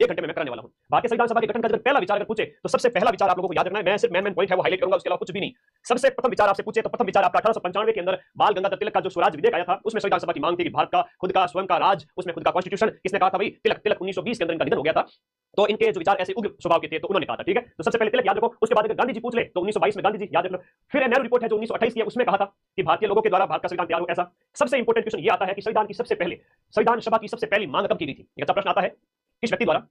1 घंटे में मैं कराने वाला हूं। भारतीय संविधान सभा के गठन का अगर पहला विचार अगर पूछे तो सबसे पहला विचार आप लोगों को याद रखना है, मैं सिर्फ मेन पॉइंट है वो हाईलाइट करूंगा, उसके अलावा कुछ भी नहीं। सबसे प्रथम विचार आपसे पूछे तो प्रथम विचार आपका 1895 के अंदर बाल गंगाधर तिलक का जो स्वराज विधेयक आया था, उसमें संविधान सभा की मांग थी कि भारत का खुद का स्वयं का राज, उसमें खुद का कॉन्स्टिट्यूशन। किसने कहा था भाई? तिलक 1920 के अंदर इनका निधन हो गया था, तो इनके जो विचार ऐसे उग्र स्वभाव के थे तो उन्होंने कहा था, ठीक है। तो सबसे पहले तिलक याद रखो, उसके बाद अगर गांधी जी पूछ ले तो 1922 में गांधी जी याद रखना। फिर नेहरू रिपोर्ट है जो 1928 की है, उसमें कहा था कि भारतीय लोगों के द्वारा भारत का संविधान तैयार हो। ऐसा सबसे इंपॉर्टेंट क्वेश्चन ये आता है कि संविधान की सबसे पहले संविधान सभा की सबसे पहली मांग कब की गई थी? अच्छा प्रश्न आता है, किस व्यक्ति द्वारा?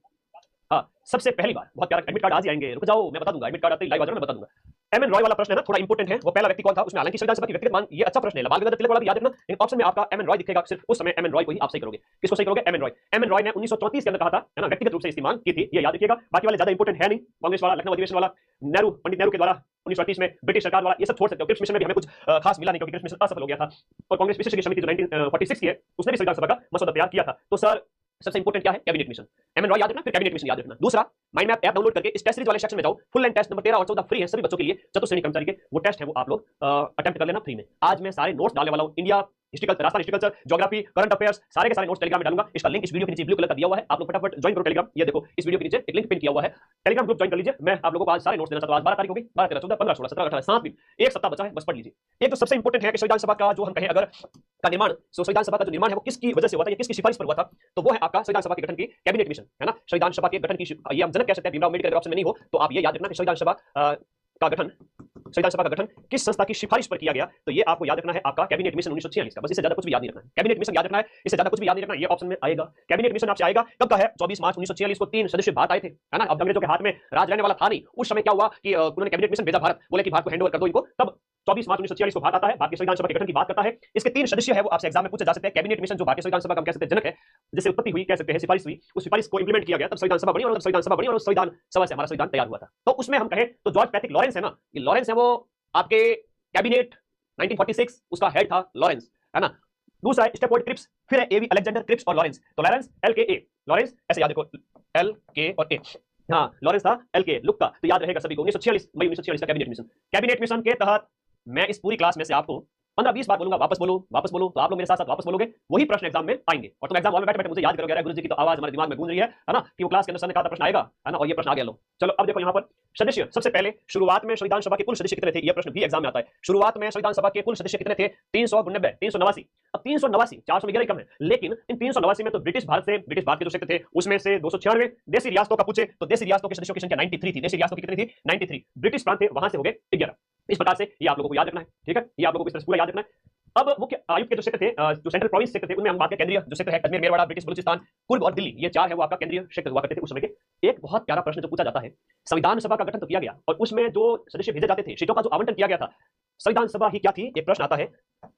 हाँ, सबसे पहली बार। बहुत प्यारा एडमिट कार्ड आज ही आएंगे, रुक जाओ मैं बता दूंगा, एडमिट कार्ड आते ही लाइव आ जाना, मैं बता दूंगा। एम एन रॉय वाला प्रश्न है ना, थोड़ा इंपॉर्टेंट है, वो पहला व्यक्ति कौन था उसमें, हालांकि संविधान सभा की व्यक्तिगत मांग, ये अच्छा प्रश्न है। बाल गंगाधर तिलक वाला भी याद रखना, लेकिन ऑप्शन में आपका एम एन रॉय दिखेगा, सिर्फ उस समय एम एन रॉय को ही आप सही करोगे। किसको सही करोगे? एम एन रॉय। एम एन रॉय ने 1934 के अंदर कहा था, है ना, व्यक्तिगत रूप से इसकी मांग की थी, ये याद रखिएगा। बाकी वाले ज्यादा इंपॉर्टेंट है नहीं, कांग्रेस वाला, लखनऊ अधिवेशन वाला, नेहरू, पंडित नेहरू के द्वारा 1938 में, ब्रिटिश सरकार वाला, ये सब छोड़ सकते हो। क्रिप्स मिशन में भी हमें कुछ खास मिला नहीं, क्योंकि क्रिप्स मिशन असफल हो गया था। और कांग्रेस विशेषज्ञ समिति जो 1946 की है, उसने भी संविधान सभा का मसौदा तैयार किया था। तो सर सबसे इंपॉर्टेंट क्या है? Cabinet mission. एम एन रॉय याद रखना, फिर कैबिनेट मिशन याद रखना। दूसरा, माइंड मैप ऐप डाउनलोड करके इस टेस्ट सीरीज वाले सेक्शन में जाओ, फुल एंड टेस्ट नंबर 13 और 14 फ्री है सभी बच्चों के लिए, चतुर्थ श्रेणी कर्मचारी के वो टेस्ट है, वो आप लोग अटेम्प्ट कर लेना फ्री में। आज मैं सारे नोट्स डालने वाला हूं, India history culture, Rajasthan history culture, geography, current affairs, सारे के सारे नोट्स टेलीग्राम में डालूंगा। इसका लिंक इस वीडियो के नीचे ब्लू कलर का दिया हुआ है, आप लोग फटाफट ज्वाइन करो टेलीग्राम। ये देखो इस वीडियो के नीचे एक लिंक पिन किया हुआ है, टेलीग्राम ग्रुप ज्वाइन कर लीजिए। मैं आप लोगों को आज सारे नोट्स देना चाहता हूं। आज 12 तारीख होगी, 12 13 14 15 16 17 18 7 दिन, एक सप्ताह बचा है, बस पढ़ लीजिए। एक तो सबसे इंपॉर्टेंट है कि संविधान सभा का जो हम कहें अगर का निर्माण, संविधान सभा का जो निर्माण है वो किसकी वजह से हुआ था, ये किसकी सिफारिश पर हुआ था? तो वो है आपका संविधान सभा के गठन की कैबिनेट मिशन, है ना। संविधान सभा के गठन की ये हम जनक कह सकते हैं, भीमराव अम्बेडकर ऑप्शन में नहीं हो तो आप ये याद रखना कि संविधान सभा का गठन, संविधान सभा का गठन किस संस्था की सिफारिश पर किया गया? तो ये आपको याद रखना है आपका कैबिनेट मिशन 1946 का, बस इससे ज्यादा कुछ भी याद नहीं रखना है। कैबिनेट मिशन याद रखना है, इससे ज्यादा कुछ भी याद नहीं रखना। ये ऑप्शन में आएगा, कैबिनेट मिशन आपसे आएगा। कब का है? 24 मार्च 1946 को 3 सदस्य भारत आए थे, है ना। अब अंग्रेजों के हाथ में राज रहने वाला था नहीं, उस समय क्या हुआ कि उन्होंने कैबिनेट मिशन भेजा भारत, बोले कि भारत को हैंड ओवर कर दो इनको। तब 24 मार्च 1946 को भारत आता है, भारतीय संविधान सभा के गठन की बात करता है। इसके 3 सदस्य है वो आपसे एग्जाम में पूछे जा सकते हैं। कैबिनेट मिशन जो भारतीय संविधान सभा का हम कह सकते हैं जनक है, जिससे उत्पत्ति हुई कह सकते हैं, सिफारिश हुई, उस सिफारिश को इंप्लीमेंट किया गया, तब संविधान सभा बनी, और संविधान सभा बनी और संविधान सभा से हमारा संविधान तैयार हुआ था। तो उसमें हम कहें तो जॉर्ज पैट्रिक लॉरेंस है ना, ये लॉरेंस है, वो आपके कैबिनेट 1946 उसका हेड था लॉरेंस, है ना। दूसरा है स्टेफोर्ड क्रिप्स, फिर है एवी अलेक्जेंडर क्रिप्स और लॉरेंस। तो लॉरेंस LKA, लॉरेंस ऐसे याद रखो, LK और A, हाँ लॉरेंस था LK लुक्का, तो याद रहेगा सभी को। 1946 मई 1946 का कैबिनेट मिशन। कैबिनेट मिशन के तहत मैं इस पूरी क्लास में से आपको 15-20 बार बोलूंगा, वापस बोलो, तो आप लोग मेरे साथ साथ वापस बोलोगे, वही प्रश्न एग्जाम में आएंगे। और तुम एग्जाम हॉल में बैठे बैठे मुझे याद करोगे, अरे गुरुजी की तो आवाज हमारे दिमाग में गूंज रही है ना, कि वो क्लास के अंदर सर ने कहा था प्रश्न आएगा, है ना, और ये प्रश्न आ गया। लो चलो अब देखो यहाँ पर सदस्य, सबसे पहले शुरुआत में संविधान सभा के कुल सदस्य कितने थे? ये प्रश्न भी एग्जाम में आता है। शुरुआत में संविधान सभा के कुल सदस्य कितने थे? 389। अब 389, 400 में कम है, लेकिन इन 389 में तो ब्रिटिश भारत के जो क्षेत्र थे उसमें से 296, देसी रियासतों का पूछे तो देसी रियासतों के सदस्यों की संख्या 93 थी। देसी रियासतों की कितनी थी? 93। ब्रिटिश प्रांत थे, वहां से हो गए 11। इस प्रकार से ये आप लोगों को याद रखना है, ठीक है, ये आप लोगों को इस तरह पूरा याद रखना है। अब मुख्य आयुक्त के जो क्षेत्र थे, जो सेंट्रल प्रोविंस क्षेत्र थे, उनमें हम बात करें केंद्रीय जो क्षेत्र है, कश्मीर, मेवाड़, ब्रिटिश बलूचिस्तान, कुर्ग और दिल्ली, ये 4 है वो आपका केंद्रीय क्षेत्र हुआ करते थे उस समय के। एक बहुत प्यारा प्रश्न जो पूछा जाता है, संविधान सभा का गठन तो किया गया और उसमें जो सदस्य भेजे जाते थे, सीटों का जो आवंटन किया गया था, संविधान सभा ही क्या थी? एक प्रश्न आता है,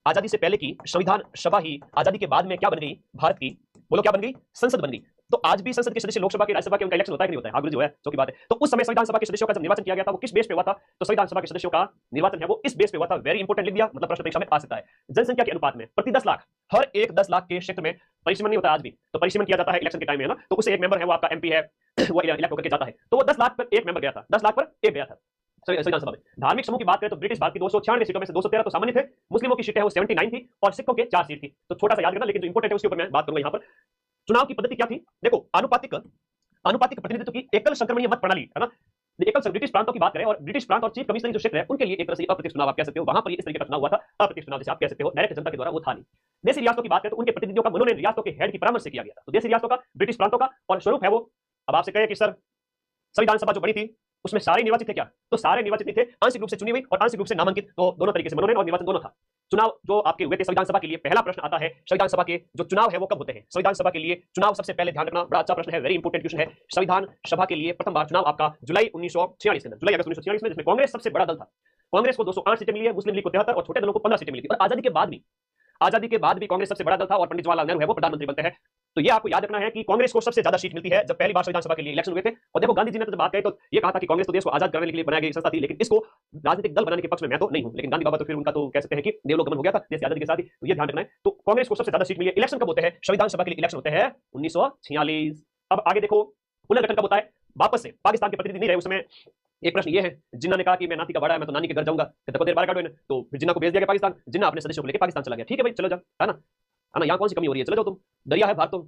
आजादी से पहले की संविधान सभा ही आजादी के बाद में क्या बन गई? भारत की, बोलो क्या बन गई? संसद बन गई। तो आज भी संसद के सदस्य लोकसभा के, राज्यसभा के, उनका इलेक्शन होता है कि नहीं होता है? हाँ गुरुजी, है जो की बात है। तो उस समय संविधान सभा के सदस्यों का जब निर्वाचन किया गया था वो किस बेस पे हुआ था? तो संविधान सभा के सदस्यों का निर्वाचन है वो इस बेस पे हुआ था। वेरी इंपॉर्टेंट लिख दिया, मतलब प्रश्न परीक्षा में आ सकता है। जनसंख्या के अनुपात में प्रति 10 लाख, हर एक 10 लाख के क्षेत्र में परिसीमन नहीं होता आज भी, तो परिसीमन किया जाता है इलेक्शन के टाइम में, है ना। तो उससे एक मेंबर है वो आपका MP है, वो इलेक्ट होकर के जाता है। तो वो 10 लाख पर एक मेंबर गया था, 10 लाख पर एक गया था संविधान सभा में। धार्मिक समूह की बात करें तो ब्रिटिश भारत की 296 सीटों में से 213 तो सामान्य थे, मुस्लिमों की सीटें वो 79 थी और सिखों के 4 सीट थी। तो छोटा सा याद करना, लेकिन जो इंपॉर्टेंट है उसके ऊपर मैं बात करूंगा यहाँ पर। चुनाव की पद्धति क्या थी? देखो, आनुपातिक प्रतिनिधित्व की एकल संक्रमणीय मत प्रणाली, है ना। एकल ब्रिटिश प्रांतों की बात करें और ब्रिटिश प्रांत और चीफ कमिश्नरी जो क्षेत्र है उनके लिए एक तरह से अप्रत्यक्ष चुनाव आप कह सकते हो, वहां पर इस तरीके का चुनाव हुआ था, अप्रत्यक्ष चुनाव जैसे आप कह सकते हो, डायरेक्ट जनता के द्वारा वो था नहीं। देशी रियासतों की बात करें तो उनके प्रतिनिधियों का मनोनयन रियासतों के हेड की परामर्श से किया गया था। तो देशी रियासतों का, ब्रिटिश प्रांतों का, और स्वरूप है वो। अब आपसे कहे कि सर संविधान सभा जो बनी थी उसमें सारे निर्वाचित थे क्या? तो सारे निर्वाचित नहीं थे, आंशिक रूप से चुनी हुई और आंशिक रूप से नामांकित, तो दोनों तरीके से मनोनयन और निर्वाचन दोनों था। चुनाव जो आपके हुए थे संविधान सभा के लिए, पहला प्रश्न आता है संविधान सभा के जो चुनाव है वो कब होते हैं? संविधान सभा के लिए चुनाव सबसे पहले ध्यान रखना, बड़ा अच्छा प्रश्न है, वेरी इंपॉर्टेंट क्वेश्चन है। संविधान सभा के लिए प्रथम बार चुनाव आपका जुलाई 1946 के अंदर, जुलाई अगस्त 1946 में, जिसमें कांग्रेस सबसे बड़ा दल था। कांग्रेस को 208 सीटें मिली है, मुस्लिम लीग को 73 और छोटे दलों को 15 सीटें मिली थी। और आजादी के बाद भी कांग्रेस सबसे बड़ा दल था और पंडित जवाहरलाल नेहरू है वो प्रधानमंत्री बनते हैं। तो ये आपको याद रखना है कि कांग्रेस को सबसे ज्यादा सीट मिलती है जब पहली बार संविधान सभा के लिए इलेक्शन हुए थे। और देखो, गांधी जी ने तो बात कही तो ये कहा था कि कांग्रेस तो देश को आजाद करने के लिए बनाई गई संस्था थी, लेकिन इसको राजनीतिक दल बनाने के पक्ष में मैं तो नहीं हूं। लेकिन गांधी बाबा तो फिर उनका तो कह सकते हैं कि देवलोक हो गया था देश की आजादी के साथ ही, तो ये ध्यान रखना है। तो कांग्रेस को सबसे ज्यादा सीट मिली है। इलेक्शन कब होते हैं? संविधान सभा के लिए इलेक्शन होते हैं 1946। अब आगे देखो, पुनर्गठन कब होता है? वापस से पाकिस्तान के प्रतिनिधि नहीं रहे उस समय। एक प्रश्न ये है, जिन्ना ने कहा कि मैं नाती का बड़ा है, मैं तो नानी के घर जाऊंगा, देखो देर बार काटो, तो फिर जिन्ना को भेज दिया गया पाकिस्तान। जिन्ना अपने सदस्यों को लेकर पाकिस्तान चला गया। ठीक है भाई, चलो जाओ, है ना, यहाँ कौन सी कमी हो रही है, चले जाओ तुम, दरिया है भारत, तो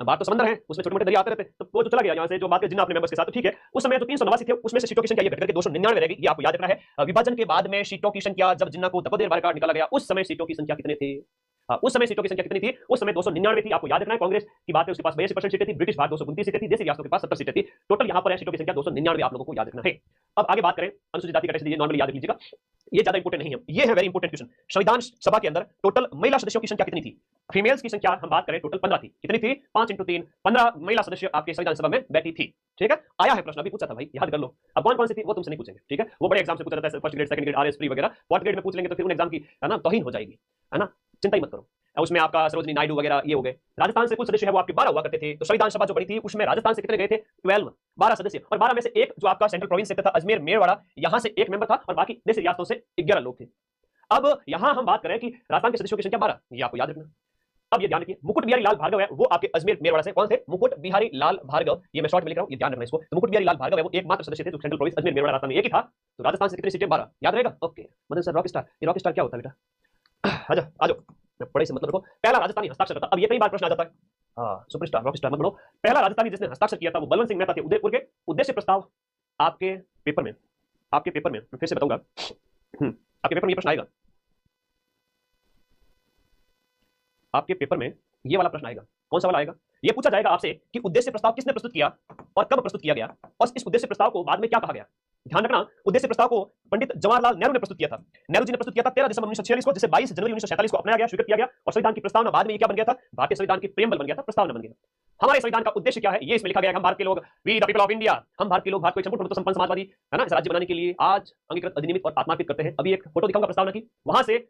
बात तो समंदर है, उसमें छोटे मोटे दरिया आते रहते, तो वो जो चला गया यहाँ से, जो बात जिन्ना अपने मेंबर्स के साथ, तो ठीक है। उस समय जो 389 थे उसमें से सीटों की संख्या ये घट करके 299 रहेगी, ये आपको याद रखना है। विभाजन के बाद में सीटों की संख्या, जब जिन्ना को दबोदेर बार कार्ड निकाला गया, उस समय सीटों की संख्या कितने थे? उस समय सीटों की संख्या कितनी थी? उस समय 299 थी, आपको याद रखना है। कांग्रेस की बात है, उसके पास 82% सीटें थी, ब्रिटिश भारत 229 सीटें थी, देसी रियासतों के पास 70 सीटें थी। टोटल यहाँ पर है सीटों की संख्या 299, आप लोगों को याद रखना है। अब आगे बात करें अनुसूचित जाति कैटेगरी, नॉर्मली याद रख लीजिएगा, ये ज्यादा इंपोर्टेंट नहीं है, ये है वेरी इंपोर्टेंट क्वेश्चन। संविधान सभा के अंदर टोटल महिला सदस्यों की संख्या कितनी थी? फीमेल्स की संख्या हम बात करें टोटल 15 थी। कितनी थी? 5 × 3 15 महिला सदस्य आपके संविधान सभा में बैठी थी। ठीक है, आया है प्रश्न, अभी पूछा था भाई, याद कर लो। अब कौन कौन सी थी वो तुमसे नहीं पूछेंगे, ठीक है, वो बड़े एग्जाम से पूछा जाता है, first grade, second grade, RS pre वगैरह। फोर्थ ग्रेड में पूछ लेंगे तो फिर उन एग्जाम की है ना तौहीन हो जाएगी, है ना, चिंता ही मत करो। उसमें आपका सरोजनी नायडू वगैरह ये हो गए। राजस्थान से कुछ सदस्य है वो आपके 12 हुआ करते थे, तो संविधान सभा जो बड़ी थी उसमें राजस्थान से कितने गए थे? 12 सदस्य, और 12 में से एक जो आपका सेंट्रल प्रोविंस से था अजमेर मेरवाड़ा, यहां से एक मेंबर था, और बाकी देशी रियासतों से 11 लोग थे। अब यहां हम बात करें कि राजस्थान के सदस्यों की संख्या 12, ये आपको याद रखना। अब ये ध्यान रखिए, मुकुट बिहारी लाल भार्गव है, वो आपके अजमेर मेरवाड़ा से कौन थे? मुकुट बिहारी लाल भार्गव, ये मैं शॉर्ट में लिख रहा हूं, ये ध्यान रखना इसको। तो मुकुट बिहारी लाल भार्गव है, वो एकमात्र सदस्य थे जो सेंट्रल प्रोविंस अजमेर मेरवाड़ा राजस्थान में एक ही था। तो राजस्थान से कितनी सीटें? 12, याद रहेगा। Okay Madan sir, rock star, ये रॉक स्टार क्या होता है बेटा? आजा आजो, बड़े से मतलब रखो। पहला राजस्थानी हस्ताक्षर करता, अब ये कई बार प्रश्न आ जाता है। हाँ, सुपरस्टार रॉक स्टार मत बनो। पहला राजस्थानी जिसने हस्ताक्षर किया था वो बलवंत सिंह मेहता थे, उदयपुर के। उद्देश्य प्रस्ताव आपके पेपर में, मैं फिर से बताऊंगा, आपके पेपर में ये प्रश्न आएगा, आपके पेपर में ये वाला प्रश्न आएगा। कौन सा वाला आएगा? ये पूछा जाएगा आपसे कि उद्देश्य प्रस्ताव किसने प्रस्तुत किया और कब प्रस्तुत किया गया, और इस उद्देश्य प्रस्ताव को बाद में क्या कहा गया। ध्यान रखना, उद्देश्य प्रस्ताव को पंडित जवाहरलाल नेहरू ने प्रस्तुत किया था। नेहरू जी ने प्रस्तुत किया था 13 दिसंबर 1946 को, जिसे 22 जनवरी 1947 को अपनाया गया, स्वीकृत किया गया, और संविधान की प्रस्तावना बाद में ये क्या बन गया था? भारतीय संविधान की प्रेमबल बन गया था, प्रस्तावना बन गया। हमारे संविधान का उद्देश्य क्या है ये इसमें लिखा गया है। हम भारत के लोग, we the people of India, हम भारत के लोग भारत को एक संपूर्ण प्रभुत्व संपन्न समाजवादी है ना राज्य बनाने के लिए आज अंगीकृत, अधिनियमित और आत्मार्पित करते हैं। अभी एक फोटो दिखाऊंगा प्रस्तावना की, वहां से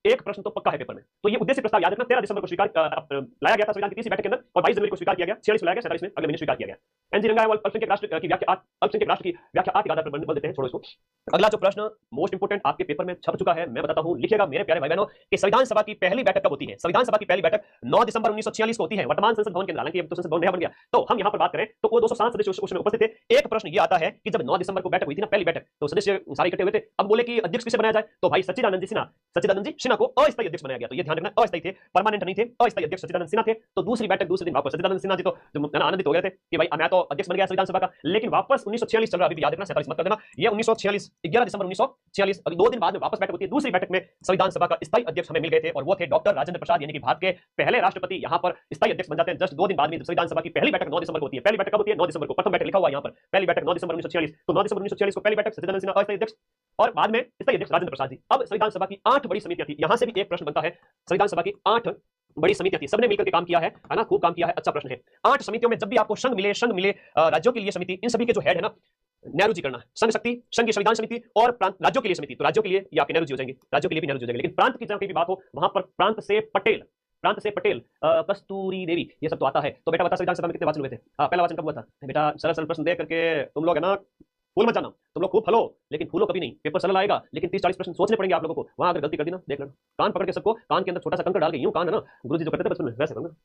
एक प्रश्न तो पक्का है पेपर में। तो ये उद्देश्य प्रस्ताव याद रखना, 13 दिसंबर को स्वीकार लाया गया था संविधान की तीसरी बैठक के अंदर, और 22 जनवरी को स्वीकार किया गया, 46 लाया गया, 47 में अगले महीने स्वीकार किया गया। एनजी रंगायत अल्पसंख्यक राष्ट्र की व्याख्या, अल्पसंख्यक राष्ट्र की व्याख्या 8 आधार पर बल देते हैं, छोड़ो इसको। अगला जो प्रश्न मोस्ट इंपोर्टेंट आपके पेपर में छप चुका है, मैं बताता हूं, लिखिएगा मेरे प्यारे भाई बहनों, कि संविधान सभा की पहली बैठक कब होती है? संविधान सभा की पहली बैठक 9 दिसंबर 1946 को होती है, वर्तमान संसद भवन के अंदर। हालांकि अब तो संसद भवन नया बन गया। तो हम यहां पर बात करें तो वो 207 सदस्य उसमें उपस्थित थे। एक प्रश्न ये आता है कि जब 9 दिसंबर को बैठक हुई थी ना, पहली बैठक, तो सदस्य सारे इकट्ठे हुए थे। अब बोले कि अध्यक्ष किसे बनाया जाए, तो भाई सच्चिदानंद जी सिन्हा को अस्थायी अध्यक्ष बनाया गया। तो ये ध्यान रखना, अस्थायी थे, परमानेंट नहीं थे, अस्थायी अध्यक्ष सच्चिदानंद सिन्हा थे। तो दूसरी बैठक दूसरे दिन वापस सच्चिदानंद सिन्हा जी तो आनंदित हो गए थे कि भाई मैं तो अध्यक्ष बन गया संविधान सभा का, लेकिन वापस 1946 चल रहा, अभी याद रखना, 47 मत कर देना, ये 1946 11 दिसंबर 1946, अभी 2 दिन बाद में वापस बैठक होती है। दूसरी बैठक में संविधान सभा का स्थायी अध्यक्ष हमें मिल गए थे, और वो थे डॉक्टर राजेंद्र प्रसाद, यानी कि भारत के पहले राष्ट्रपति। यहां पर स्थायी अध्यक्ष बन जाते हैं जस्ट 2 दिन बाद में। संविधान सभा की पहली बैठक 9 दिसंबर को होती है। पहली बैठक कब होती है? 9 दिसंबर को, प्रथम बैठक लिखा हुआ है यहां पर, पहली बैठक 9 दिसंबर 1946। तो 9 दिसंबर 1946 को पहली बैठक, सच्चिदानंद सिन्हा अस्थायी अध्यक्ष, और बाद में स्थायी अध्यक्ष राजेंद्र प्रसाद जी। अब संविधान सभा की 8 बड़ी समितियां थी, यहां से भी एक प्रश्न बनता है। संविधान सभा की 8 बड़ी समितियां थी, सबने मिलकर के काम किया है ना, खूब काम किया है, अच्छा प्रश्न है। 8 समितियों में जब भी आपको संघ मिले राज्यों के लिए समिति, इन सभी के जो हेड है ना, नेहरू जी करना, संघ शक्ति, संघ की संविधान समिति, और प्रांत राज्यों के लिए समिति, तो राज्यों के लिए ये आपके नेहरू जी हो जाएंगे, राज्यों के लिए भी नेहरू जी हो जाएंगे। लेकिन प्रांत की जहां कहीं भी बात हो, वहां पर प्रांत से पटेल, कस्तूरी देवी, ये सब तो आता है। तो बेटा बता, संविधान सभा में कितने वाचन हुए थे? पहला वाचन कब हुआ था बेटा? सरल प्रश्न दे करके तुम लोग है ना, फूल मत जाना, तुम लोग खूब फलो, लेकिन फूलो कभी नहीं। पेपर सरल आएगा, लेकिन 30-40 प्रश्न सोचने पड़ेंगे आप लोगों को। वहां अगर गलती कर दी ना, देख लेना, कान पकड़ के सबको, कान के अंदर छोटा सा कंकड़ डाल के, यूं कान है ना, गुरुजी जो करते थे बचपन में, वैसे करना।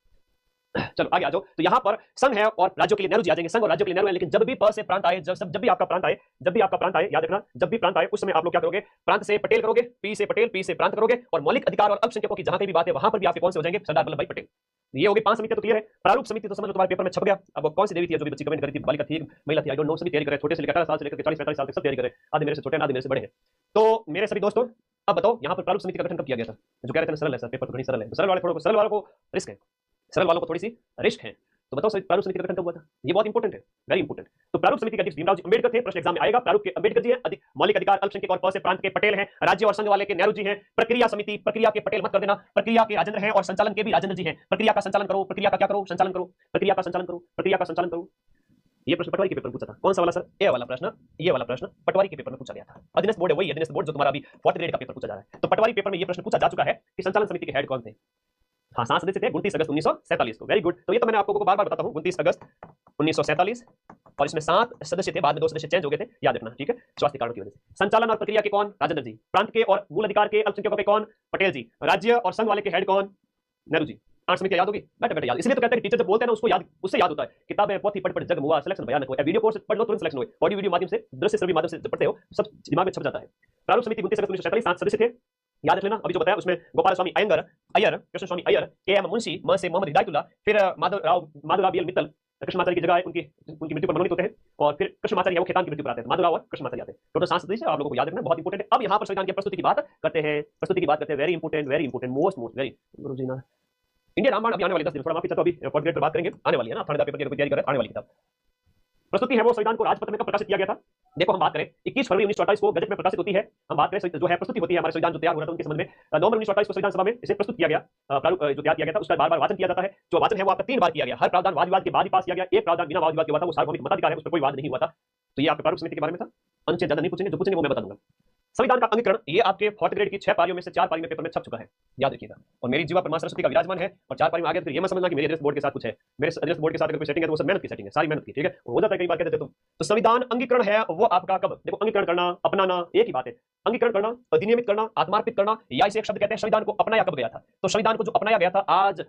चलो आगे आ जाओ। तो यहाँ पर संघ है और राज्यों के लिए नेहरू जी आ जाएंगे, संघ और राज्यों के लिए नेहरू है। लेकिन जब भी प से प्रांत आए, जब भी आपका प्रांत आए, याद रखना, जब भी प्रांत आए उस समय आप लोग क्या करोगे? प्रांत से पटेल करोगे, पी से पटेल, पी से प्रांत करोगे, और मौलिक अधिकार और अल्पसंख्यकों की जहां कहीं भी बात है वहां पर भी आपके कौन से हो जाएंगे? सरदार वल्लभ भाई पटेल। ये हो गई 5 समितियां, तो क्लियर है। प्रारूप समिति तो समझ लो तुम्हारे पेपर में छप गया। अब कौन सी देवी थी जो भी बच्ची कमेंट करी थी? बालिका थी, महिला थी, आई डोंट नो, सभी तैयारी करे, छोटे से लेकर 18 साल से लेकर 40-45 साल तक सब तैयारी करे। आधे मेरे से छोटे हैं, आधे मेरे से बड़े हैं। तो मेरे सभी दोस्तों, अब बताओ यहाँ पर प्रारूप समिति का गठन कब किया गया था? जो कह रहे थे सरल है सर, पेपर तो नहीं सरल है, सरल वालों को रिस्क है, सरल वालों को थोड़ी सी रिस्क है। तो बताओ प्रारूप समिति का गठन कब हुआ था? ये बहुत इंपॉर्टेंट है, वेरी इंपॉर्टेंट। तो प्रारूप समिति के अध्यक्ष भीमराव जी अंबेडकर थे, प्रश्न एग्जाम में आएगा। प्रारूप के अंबेडकर जी हैं, मौलिक अधिकार अल्पसंख्यक और प से प्रांत के पटेल हैं, राज्य और संघ वाले के नेहरू जी हैं, प्रक्रिया समिति, प्रक्रिया के पटेल मत कर देना, प्रक्रिया के राजेंद्र हैं, और संचालन के भी राजेंद्र जी हैं। प्रक्रिया का संचालन करो, प्रक्रिया का क्या करो? संचालन करो, प्रक्रिया का संचालन करो, प्रक्रिया का संचालन करो। ये प्रश्न पटवारी के पेपर में पूछा था। कौन सा वाला सर? ये वाला प्रश्न, ये वाला प्रश्न पटवारी के पेपर में पूछा गया था। अधीनस्थ बोर्ड है, वही अधीनस्थ बोर्ड जो तुम्हारा अभी 4th ग्रेड का पेपर पूछा जा रहा है। तो पटवारी पेपर में ये प्रश्न पूछा जा चुका है कि संचालन समिति के हेड कौन थे? हाँ, 7 सदस्य थे 29 अगस्त 1947 को। Very good. तो ये तो मैंने आपको बार-बार बताता हूं, 29 अगस्त 1947, और इसमें 7 सदस्य थे, बाद में 2 सदस्य चेंज हो गए थे, याद रखना, ठीक है, स्वास्थ्य कारणों की वजह से। संचालन और प्रक्रिया के कौन? राजेंद्र जी। प्रांत के और मूल अधिकार के अल्पसंख्यकों के कौन? पटेल जी। राज्य और संघ वाले के हेड कौन? नेहरू जी। 8 समितियां याद होगी? बेटा याद, इसलिए तो कहते हैं टीचर जब बोलते हैं ना उसको याद, उससे याद होता है। किताबें पोथी पढ़ जग मुआ, सिलेक्शन भयानक हो। वीडियो कोर्स पढ़ लो, तुरंत सिलेक्शन हो। ऑडियो वीडियो माध्यम से, दृश्य श्रव्य माध्यम से पढ़ते हो, सब दिमाग में छप जाता है। प्रारूप समिति 29 अगस्त 1947, 7 सदस्य थे। याद रख लेना। अभी जो बताया उसमें गोपाल स्वामी अय्यर, कृष्ण स्वामी अय्यर, के.एम. मुंशी, म से मोहम्मद हिदायतुल्लाह, फिर माधवराव बी.एल. मित्तल, कृष्णमाचार्य की जगह उनकी उनकी मृत्यु पर मनोनीत होते हैं, और फिर कृष्णमाचार्य वो खेतान की मृत्यु पर आते हैं, माधवराव और कृष्णमाचार्य आते हैं। टोटल 7 सदस्य आप लोगों को याद रखना, बहुत इंपॉर्टेंट है। अब यहाँ पर संविधान की प्रस्तुति की बात करते हैं, वेरी इंपॉर्टेंट, मोस्ट वेरी गुरुजी ना। इंडिया रामायण अभी आने वाली 10 दिन, थोड़ा माफी चाहता हूं, अभी फोर्थ ग्रेड पर बात करेंगे, आने वाली है ना, थर्ड पेपर की तैयारी कर रहे हैं, आने वाली किताब। प्रस्तुति है वो संविधान को राजपत्र में कब प्रकाशित किया गया था। देखो हम बात करें 21 फरवरी 1928 को गजट में प्रकाशित होती है। हम बात करें जो है प्रस्तुति होती है हमारे संविधान जो तैयार हो रहा था उनके संबंध में, नवंबर 1928 को संविधान सभा में इसे प्रस्तुत किया गया, जो तैयार किया गया था उसका बार-बार वाचन किया जाता है। जो वाचन है वो आपका 3 बार किया गया, हर प्रावधान वाद विवाद के बाद ही पास किया गया, एक प्रावधान बिना वाद विवाद के हुआ था, वो सार्वभौमिक मताधिकार है, उस पर कोई वाद नहीं हुआ था। तो ये आपके प्रारूप समिति के बारे में था। अनुच्छेद ज्यादा नहीं पूछेंगे, जो पूछेंगे वो मैं बता दूंगा। संविधान का अंगीकरण ये आपके फोर्थ ग्रेड की 6 पारियों में से 4 पारी में पेपर में छप चुका है, याद रखिएगा। और मेरी जीवा परमार सरस्वती का विराजमान है, और 4 पारी में आगे फिर ये मत समझना कि मेरे एड्रेस बोर्ड के साथ कुछ है, मेरे एड्रेस बोर्ड के साथ अगर कोई सेटिंग है तो वो सब मेहनत की सेटिंग है, सारी मेहनत की, ठीक है, हो जाता है कई बार कहते तुम। तो संविधान अंगीकरण है वो आपका कब, देखो अंगीकरण करना, अपनाना एक ही बात है। अंगीकरण करना, अधिनियमित करना, आत्मार्पित करना, या इसे एक शब्द कहते हैं संविधान को अपनाया कब गया था। तो संविधान को जो अपनाया गया था आज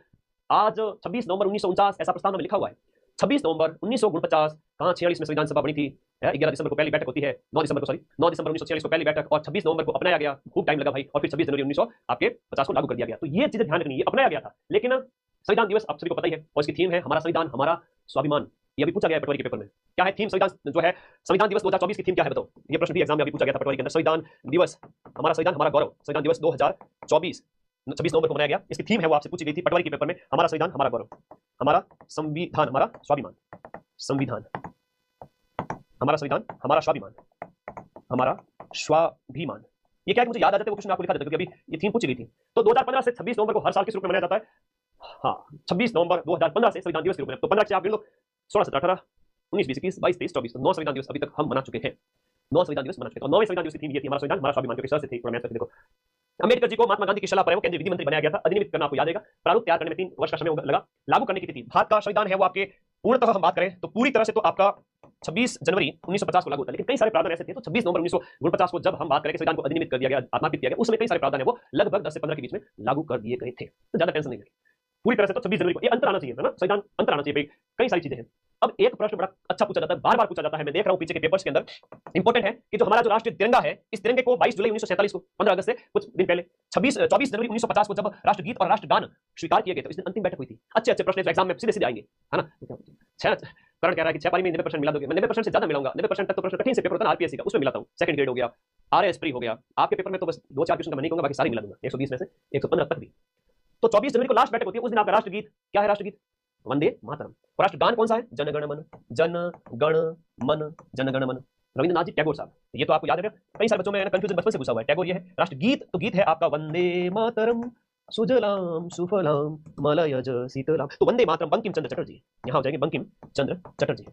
26 नवंबर 1949 ऐसा प्रस्तावना में लिखा हुआ है। 26 नवंबर 1949 कहां 46 में संविधान सभा बनी थी, 11 दिसंबर को पहली बैठक होती है, 9 दिसंबर 1946 को पहली बैठक, और 26 नवंबर को अपनाया गया, खूब टाइम लगा भाई, और फिर 26 जनवरी 1950 को लागू कर दिया गया। तो ये चीजें ध्यान रखनी, ये अपनाया गया था। लेकिन संविधान दिवस आप सभी को पता ही है, और इसकी थीम है हमारा संविधान हमारा स्वाभिमान। ये अभी पूछा गया है पटवारी के पेपर में, क्या है थीम संविधान जो है संविधान दिवस 2024 की थीम क्या है बताओ। ये प्रश्न भी एग्जाम में अभी पूछा गया था पटवारी के अंदर, संविधान दिवस हमारा संविधान हमारा गौरव, संविधान दिवस 2024 26 नवंबर को मनाया गया। इसकी थीम है वो आपसे पूछी गई थी पटवारी के पेपर में, हमारा संविधान हमारा गौरव, हमारा संविधान हमारा स्वाभिमान, संविधान हमारा संविधान हमारा स्वाभिमान, हमारा स्वाभिमान। ये क्या है मुझे याद आ जाता है वो क्वेश्चन आपको लिखा देता क्योंकि अभी ये थीम पूछी गई थी। तो 2015 से 26 नवंबर को हर साल किस रूप में मनाया जाता है। हाँ 26 नवंबर 2015 से संविधान दिवस के रूप में। तो 15 से आप गिन लो, 16 17 18 19 20 21 22 23 24, तो 9 संविधान दिवस अभी तक हम मना चुके हैं, 9 संविधान दिवस मना चुके हैं। और 9वें संविधान दिवस की थीम ये थी हमारा संविधान हमारा स्वाभिमान, क्योंकि सर से थी थोड़ा मैथ देखो। अम्बेडकर जी को महात्मा गांधी की सलाह पर वो केंद्रीय विधि मंत्री बनाया गया था। अधिनियमित करना आपको याद रहेगा, प्रारूप तैयार करने में 3 वर्ष का समय लगा। लागू करने की तिथि, भारत का संविधान है वो आपके पूर्णतः हम बात करें तो पूरी तरह से तो आपका 26 जनवरी 1950 को लागू होता है, लेकिन कई सारे प्रावधान ऐसे थे। तो 26 नवंबर 1949 को जब हम बात करें कि संविधान को अधिनियमित कर दिया गया, आत्मार्पित किया गया, उसमें कई सारे प्रावधान है वो लगभग 10 से 15 के बीच में लागू कर दिए गए थे। तो ज्यादा टेंशन नहीं है, पूरी तरह से तो 26 जनवरी को ये अंतर आना चाहिए ना, संविधान अंतर आना चाहिए। कई सारी चीजें हैं। अब एक प्रश्न बड़ा अच्छा पूछा जाता है, बार बार पूछा जाता है, मैं देख रहा हूं पीछे के पेपर्स के अंदर, इंपॉर्टेंट है कि जो हमारा जो राष्ट्रीय तिरंगा है, इस तिरंगे को 22 जुलाई 1947 को 15 अगस्त से कुछ दिन पहले 24 जनवरी 1950 को जब राष्ट्रगीत और राष्ट्रगान स्वीकार किए गए थे, इस दिन अंतिम बैठक हुई थी। अच्छे प्रश्न एग्जाम में सीधे सीधे आएंगे, है ना। करण कह रहा है कि 6 पारी में 90% मिला दोगे, मैं 90% से ज्यादा मिलाऊंगा, 90% तक तो प्रश्न कठिन से पेपर होता है आरपीएससी का, उसमें मिलाता हूं। सेकंड ग्रेड हो गया, आरएस प्री हो गया, आपके पेपर में तो बस 2-4 क्वेश्चन का मैं नहीं कहूंगा, बाकी सारी मिला दूंगा 120 में से 115 तक भी। तो 24 जनवरी को लास्ट बैठक होती है, उस दिन आपका राष्ट्रगीत क्या है, राष्ट्रगीत वंदे मातरम। और राष्ट्रगान कौन सा है, जनगण मन जनगण मन, रविंद्रनाथ जी टैगोर साहब। ये तो आपको याद है, कई सारे बच्चों में कंफ्यूजन बचपन से घुसा हुआ है। टैगोर ये है राष्ट्रगीत, तो गीत है आपका वंदे मातरम सुजलाम सुफलाम मलयज शीतलाम। तो वंदे मातरम बंकिम चंद्र चटर्जी, यहाँ हो जाएंगे बंकिम चंद्र चटर्जी।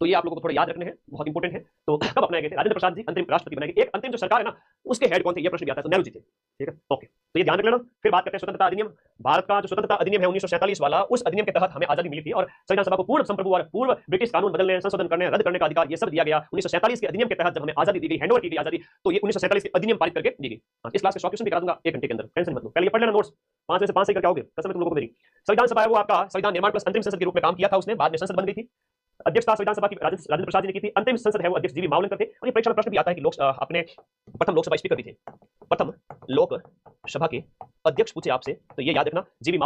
तो ये आप लोगों को थोड़ा याद रखने हैं, बहुत इंपॉर्टेंट है। तो कब अपनाए गए थे, राजेंद्र प्रसाद जी अंतरिम राष्ट्रपति बनाए गए। एक अंतिम जो सरकार है ना, उसके हेड कौन थे, ये प्रश्न भी आता है, तो नेहरू जी थे, ठीक है, ओके। तो ये ध्यान रख लेना। फिर बात करते हैं स्वतंत्रता अधिनियम। भारत का जो स्वतंत्रता अधिनियम है 1947 वाला, उस अधिनियम के तहत हमें आजादी मिली थी, और संविधान सभा को पूर्ण संप्रभु और पूर्व ब्रिटिश कानून बदलने, संशोधन करने, रद्द करने का अधिकार ये सब दिया गया 1947 के अधिनियम के तहत। जब हमें आजादी दी गई, हैंडओवर की गई आजादी, तो ये 1947 के अधिनियम पारित करके दी गई। इस क्लास के 100 क्वेश्चन भी करा दूंगा 1 घंटे के अंदर, टेंशन मत लो। पहले ये पढ़ लेना नोट्स, 5 में से 5 सही करके आओगे, कसम है तुम लोगों को मेरी। संविधान सभा है वो आपका संविधान निर्माण प्लस अंतिम संसद के रूप में काम किया था उसने, बाद में संसद बन गई थी। अध्यक्षता संविधान सभा की राजेंद्र प्रसाद जी ने की थी। अंतिम संसद है वो अध्यक्ष जीवी मावलंकर थे। और ये परीक्षा में प्रश्न भी आता है कि अपने प्रथम लोकसभा स्पीकर भी थे, प्रथम लोकसभा के अध्यक्ष पूछे आपसे, तो ये याद रखना जीवी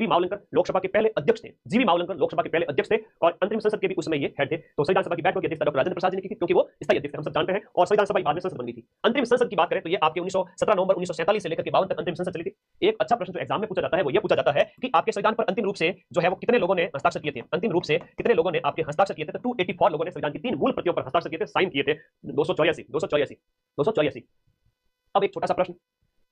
मावलंकर लोकसभा के पहले अध्यक्ष थे, जीवी मावलंकर लोकसभा के पहले अध्यक्ष थे, और अंतिम संसद के भी उसमें ये हेड थे। तो संविधान सभा की बैठक की अध्यक्षता डॉक्टर राजेंद्र प्रसाद जी ने की थी, क्योंकि वो स्थायी अध्यक्ष थे, हम सब जानते हैं। और संविधान सभा बाद में संसद बन गई थी। अंतिम संसद की बात करें तो ये आपके 17 नवंबर 1947 से लेकर के 52 तक अंतिम संसद चली थी। एक अच्छा प्रश्न जो एग्जाम में पूछा जाता है वो ये पूछा जाता है कि आपके संविधान पर अंतिम रूप से जो है वो कितने लोगों ने हस्ताक्षर किए थे, अंतिम रूप से कितने लोगों ने आपके हस्ताक्षर किए थे। तो 284 लोगों ने संविधान की 3 मूल प्रतियों पर हस्ताक्षर किए थे, साइन किए थे, 284। अब एक छोटा सा प्रश्न,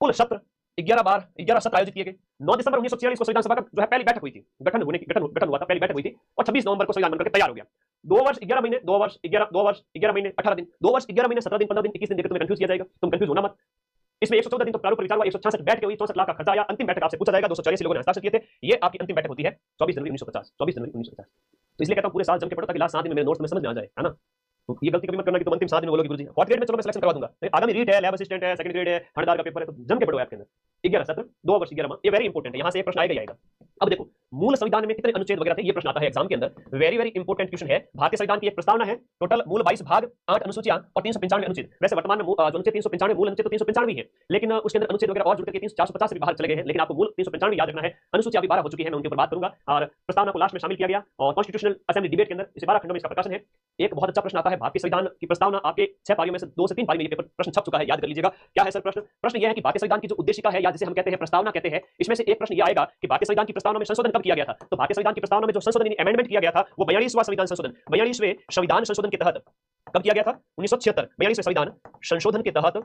कुल सत्र 11 सत्र आयोजित किए गए। 9 दिसंबर 1946 को संविधान सभा का जो है पहली बैठक हुई थी, गठन हुआ था, पहली बैठक हुई थी, और 26 नवंबर को संविधान बनकर तैयार हो गया। 2 वर्ष 11 महीने 2 वर्ष 11 महीने 18 दिन, 2 वर्ष 11 महीने 17 दिन 15 दिन 21 दिन देखकर तुम्हें कंफ्यूज किया जाएगा, तुम कंफ्यूज होना मत। इसमें 114 दिन तो प्रारूप पर विचार हुआ, 166 बैठ के हुई, 64 लाख का खर्चा आया। अंतिम बैठक आपसे पूछा जाएगा, 284 लोगों ने हस्ताक्षर किए थे। ये आपकी अंतिम बैठक होती है 24 जनवरी 1950। तो इसलिए कहता हूं पूरे साल जम के पढ़ो ताकि लास्ट 7 दिन में मेरे नोट्स में समझ में आ जाए, है ना। तो ये गलती कभी मत करना कि तुम अंतिम 7 दिन में बोलोगे गुरुजी फोर्थ ग्रेड में चलो मैं सिलेक्शन करवा दूंगा, आगामी रीट है, लैब असिस्टेंट है, सेकंड ग्रेड है, थानेदार का पेपर है, तो जम के पढ़ो आपके अंदर। 11 सत्र 2 वर्ष 11 माह, ये वेरी इंपॉर्टेंट है, यहां से एक प्रश्न आएगा ही आएगा। अब देखो मूल संविधान में कितने अनुच्छेद वगैरह थे, ये प्रश्न आता है एग्जाम के अंदर। वेरी वेरी इंपॉर्टेंट क्वेश्चन है। भारतीय संविधान की एक प्रस्तावना है, टोटल मूल 22 भाग, 8 अनुसूचियां और 395 अनुच्छेद। वैसे वर्तमान में जो अनुच्छेद 395 मूल अनुच्छेद तो 395 है, लेकिन उसके अंदर अनुच्छेद वगैरह और जुड़ के 450 से भी बाहर चले गए हैं, लेकिन आपको मूल 395 याद रखना है। अनुसूचियां अभी 12 हो चुकी है, मैं उनके ऊपर बात करूंगा। और प्रस्तावना को लास्ट में शामिल किया गया और कॉन्स्टिट्यूशनल असेंबली डिबेट के अंदर इसे 12 खंडों में इसका प्रकाशन है। एक बहुत अच्छा प्रश्न आता है, भारतीय संविधान की प्रस्तावना आपके 6 पारियों में से 2 से 3 पारी में ये प्रश्न छप चुका है, याद कर लीजिएगा। क्या है सर प्रश्न? प्रश्न यह है कि भारतीय संविधान की जो उद्देशिका है या जिसे हम कहते हैं प्रस्तावना कहते हैं, इसमें से एक प्रश्न यह आएगा कि भारतीय संविधान की प्रस्तावना में संशोधन कब किया गया था। तो भारतीय संविधान की प्रस्तावना में जो संशोधन यानी अमेंडमेंट किया गया था वो 42वां संविधान संशोधन, 42वें संविधान संशोधन के तहत कब किया गया था? 1976। 42वें संविधान संशोधन के तहत,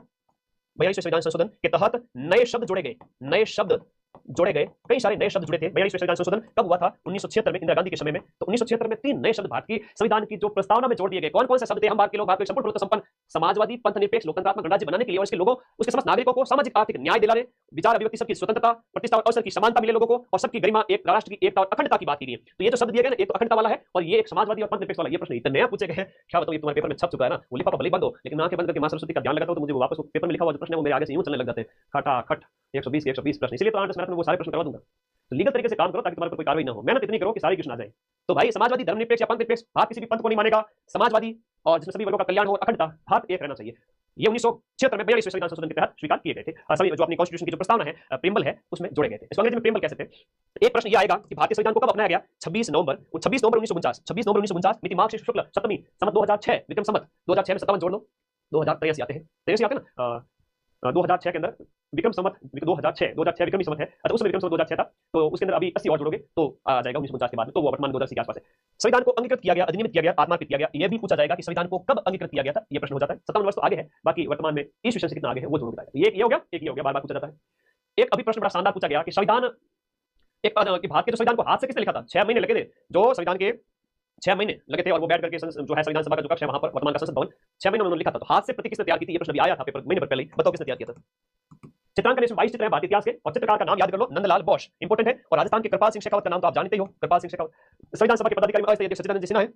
42वें संविधान संशोधन के तहत नए शब्द जोड़े गए, नए शब्द जोड़े गए, कई सारे नए शब्द जुड़े थे। 42वें संविधान संशोधन कब हुआ था? 1976 में, इंदिरा गांधी के समय में। तो 1976 में 3 नए शब्द भारतीय संविधान की जो प्रस्तावना में जोड़ दिए गए। कौन कौन से शब्द थे? हम भारत के लोग, भारत के संपूर्ण प्रभुत्व संपन्न, समाजवादी, पंथनिरपेक्ष, लोकतंत्रात्मक गणराज्य बनाने के लिए और इसके लोगों, उसके समस्त नागरिकों को सामाजिक आर्थिक न्याय दिलाने, विचार अभिव्यक्ति सबकी स्वतंत्रता, प्रतिष्ठा और अवसर की समानता मिले लोगों को, और सबकी गरिमा, एक राष्ट्र की एकता और अखंडता की बात की गई। तो ये जो शब्द दिए गए ना, एक तो अखंडता वाला है और ये एक समाजवादी और पंथनिरपेक्ष वाला। ये प्रश्न इतना नया पूछे गए हैं, क्या बताऊं, ये तुम्हारे पेपर में छप चुका है ना। वो लिफाफा भले बंद हो, लेकिन आंखें बंद करके मां सरस्वती का ध्यान लगाता हूं तो मुझे वो वापस पेपर में लिखा हुआ जो प्रश्न है वो मेरे आगे से यूं चलने लग जाते हैं, खटाखट 120 प्रश्न। इसलिए तो आंट्स मैराथन में वो सारे प्रश्न करवा दूंगा। तो लीगल तरीके से काम करो ताकि तुम्हारे पर कोई कार्रवाई ना हो। मेहनत इतनी करो कि सारे क्वेश्चन आ जाए। तो भाई समाजवादी, धर्मनिरपेक्ष या पंथनिरपेक्ष, भारत किसी भी पंथ को नहीं मानेगा, समाजवादी और जिसमें सभी वर्गों का कल्याण हो, अखंडता, भारत एक रहना चाहिए। ये 1976 में 42वें संविधान संशोधन के तहत स्वीकार किए गए थे। सभी जो अपनी कॉन्स्टिट्यूशन की जो प्रस्तावना है, प्रीएम्बल है, उसमें जोड़े गए थे। इसको अंग्रेजी में प्रीएम्बल कैसे थे? एक प्रश्न ये आएगा कि भारतीय संविधान को कब अपनाया गया? 26 नवंबर 1949, 26 नवंबर 1949, मिति माघ शुक्ल सप्तमी, संवत 2006, विक्रम संवत 2006 में 57 जोड़ लो, 2083 आते हैं, 83 आते हैं ना। 2006 के अंदर विक्रम संवत 2006 विक्रमी संवत है। अच्छा, उसमें विक्रम संवत 2006 था, तो उसके अंदर अभी 80 और जोड़ोगे तो आ जाएगा 1949 के बाद में, तो वो वर्तमान 2080 के आसपास है। संविधान को अंगीकृत किया गया, अधिनियमित किया गया, आत्मार्पित किया गया। ये भी पूछा जाएगा कि संविधान को कब अंगीकृत किया गया था, ये प्रश्न हो जाता है। 57 वर्ष तो आगे है, बाकी वर्तमान में इस विषय से कितना आगे है वो जोड़ बताएगा। ये हो गया, एक ये हो गया, बार बार पूछा जाता है। एक अभी प्रश्न बड़ा शानदार पूछा गया कि संविधान, एक कि भारत के जो संविधान को हाथ से किसने लिखा था? 6 महीने लगे थे, जो संविधान के 6 महीने लगे थे और वो बैठ करके जो है संविधान सभा का जो कक्ष है वहां पर, वर्तमान का संसद भवन, 6 महीने उन्होंने लिखा था। तो हाथ से प्रति किसने तैयार की थी? ये प्रश्न भी आया था पेपर महीने पर पहले ही। बताओ किसने तैयार किया था? चित्रांकन इसमें 22 चित्र हैं भारतीय इतिहास के, और चित्रकार का नाम याद कर लो, नंदलाल बोस, इंपोर्टेंट है। और राजस्थान के कृपाल सिंह शेखावत का नाम तो आप जानते ही हो, कृपाल सिंह शेखावत। संविधान सभा के पदाधिकारी में अस्थायी अध्यक्ष सच्चिदानंद सिन्हा है,